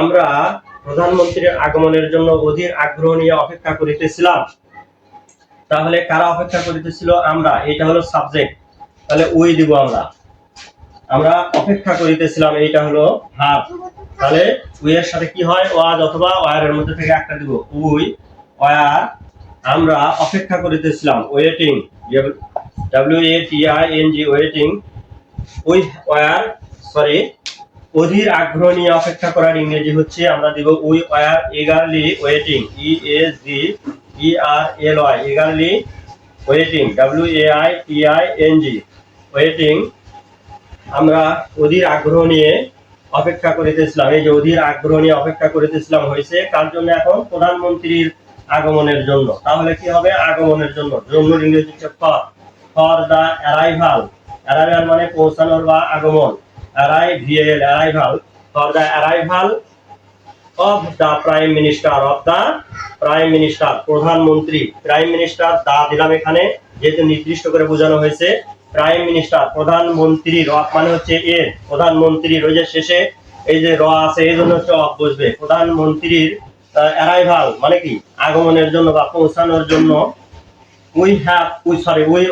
আমরা প্রধানমন্ত্রীর আগমনের জন্য অধীর আগ্রহ নিয়ে অপেক্ষা করিতেছিলাম। তাহলে কারা অপেক্ষা করিতেছিল? আমরা। এটা হলো সাবজেক্ট, তাহলে উই দিব আমরা। আমরা অপেক্ষা করিতেছিলাম, এইটা হলো ভার্ব। তাহলে উই এর সাথে কি হয়? ওয়াজ অথবা ওয়ার এর মধ্যে থেকে একটা দিব। উই ওয়ার, আমরা অপেক্ষা করিতেছিলাম। Waiting, WATING, waiting. We were, sorry, অধীর আগ্রহ নিয়ে অপেক্ষা করার ইংরেজি হচ্ছে আমরা দিব we were eagerly waiting, EAGERLY, eagerly waiting, WAITING, waiting। আমরা অধীর আগ্রহ নিয়ে অপেক্ষা করিতেছিলাম। এই যে অধীর আগ্রহ নিয়ে অপেক্ষা করিতেছিলাম হয়েছে কার জন্য? এখন প্রধানমন্ত্রীর আগমনের জন্য। তাহলে কি হবে? আগমনের জন্য। জন্য ইংরেজি হচ্ছে for, for the arrival. Arrival মানে পৌঁছানোর বা আগমন। Arrival, arrival, for the arrival of the prime minister, of the prime minister, প্রধানমন্ত্রী। প্রাইম মিনিস্টার দা দিলাম এখানে, যেহেতু নির্দিষ্ট করে বোঝানো হয়েছে। প্রাইম মিনিস্টার, প্রধানমন্ত্রীর, অফ মানে হচ্ছে এর, প্রধানমন্ত্রীর, ওই যে শেষে এই যে র আছে এই জন্য হচ্ছে অফ বসবে। প্রধানমন্ত্রীর অ্যারাইভাল মানে কি? আগমনের জন্য বা পৌঁছানোর জন্য। উই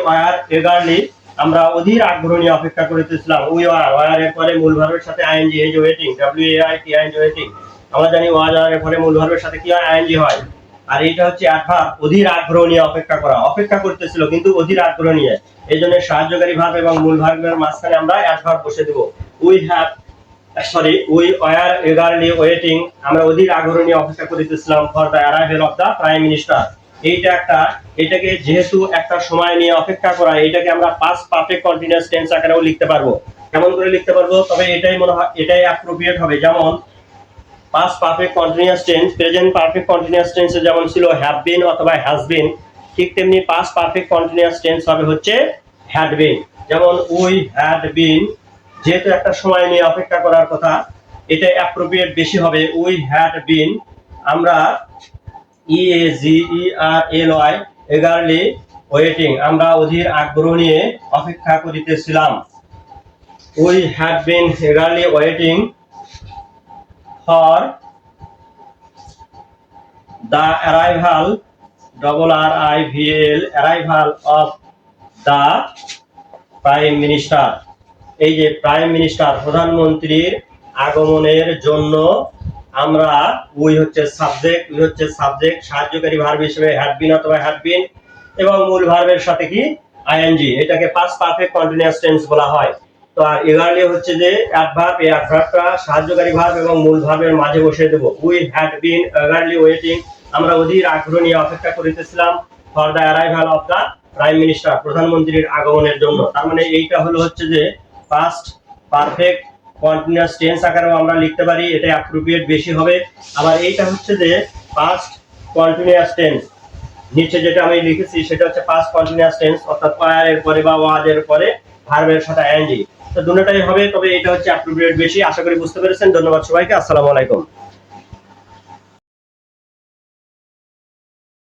ওয়ার এগারলি, আমরা অধীর আগ্রহ নিয়ে অপেক্ষা করিতেছিলাম। উই ওয়ার, ওয়ার এর পরে মূল ভার্বের সাথে আইএনজি, এই যে ওয়েটিং, WAITING, ওয়েটিং। আমরা জানি ওয়াজ আর এর পরে মূল ভার্বের সাথে কি হয়? আইএনজি হয়। আর এইটা হচ্ছে অ্যাডভার্ব, অধীর আগ্রহ নিয়ে অপেক্ষা করা। অপেক্ষা করতেছিল কিন্তু অধীর আগ্রহ নিয়ে, এই জন্য সাহায্যকারী ভার্ব এবং মূল ভার্বের মাঝখানে আমরা অ্যাডভার্ব বসে দেব। উই ওয়ার এগারলি ওয়েটিং, আমরা অধীর আগ্রহ নিয়ে অপেক্ষা করিতেছিলাম for the arrival of the prime minister. এটাকে যেহেতু একটা সময় নিয়ে অপেক্ষা করা, এটাকে আমরা পাস্ট পারফেক্ট কন্টিনিউয়াস টেন্স আকারেও লিখতে পারবো। কেমন করে লিখতে পারবো? তবে এটাই মনে হয় এটাই অ্যাপ্রোপ্রিয়েট হবে। যেমন past perfect continuous tense, present perfect continuous টেন্সে যেমন ছিল হ্যাভ বিন অথবা হ্যাজ বিন, ঠিক তেমনি পাস্ট পারফেক্ট কন্টিনিউয়াস টেন্স হবে হচ্ছে হ্যাড বিন। যেমন উই হ্যাড বিন, যেহেতু একটা সময় নিয়ে অপেক্ষা করার কথা, এটা অ্যাপ্রোপ্রিয়েট বেশি হবে। উই হ্যাড বিন, আমরা EAGERLY, eagerly waiting, আমরা অধীর আগ্রহ নিয়ে অপেক্ষা করিতেছিলাম। We had been eagerly waiting for the arrival, RIVAL, arrival of the prime minister। এই যে প্রাইম মিনিস্টার, প্রধানমন্ত্রীর আগমনের জন্য আমরা, উই হচ্ছে সাবজেক্ট, সাহায্যকারী ভার্ব হিসেবে হ্যাড বিন অথবা হ্যাড বিন, এবং মূল ভার্বের সাথে কি? আইএনজি। এটাকে পাস্ট পারফেক্ট কন্টিনিউয়াস টেন্স বলা হয়। তো আর এগারলি হচ্ছে যে অ্যাডভার্ব, এই অ্যাডভার্বটা সাহায্যকারী ভার্ব এবং মূল ভার্বের মাঝে বসিয়ে দেব। We had been eagerly waiting, আমরা অধীর আগ্রহ নিয়ে অপেক্ষা করিতেছিলাম for the arrival of the prime minister, প্রধানমন্ত্রীর আগমনের জন্য। তার মানে এইটা হলো হচ্ছে যে পাস্ট পারফেক্ট কন্টিনিউয়াস টেন্স আকারেও আমরা লিখতে পারি, এটা অ্যাপ্রোপ্রিয়েট বেশি হবে। আবার এইটা হচ্ছে যে পাস্ট কন্টিনিউয়াস টেন্স, নিচে যেটা আমি লিখেছি সেটা হচ্ছে পাস্ট কন্টিনিউয়াস টেন্স, অর্থাৎ ওয়ার এর পরে বা ওয়াজ এর পরে ভার্বের সাথে আইএনজি। তো দুটোটাই হবে, তবে এটা হচ্ছে অ্যাপ্রোপ্রিয়েট বেশি। আশা করি বুঝতে পেরেছেন। ধন্যবাদ সবাইকে। আসসালামু আলাইকুম।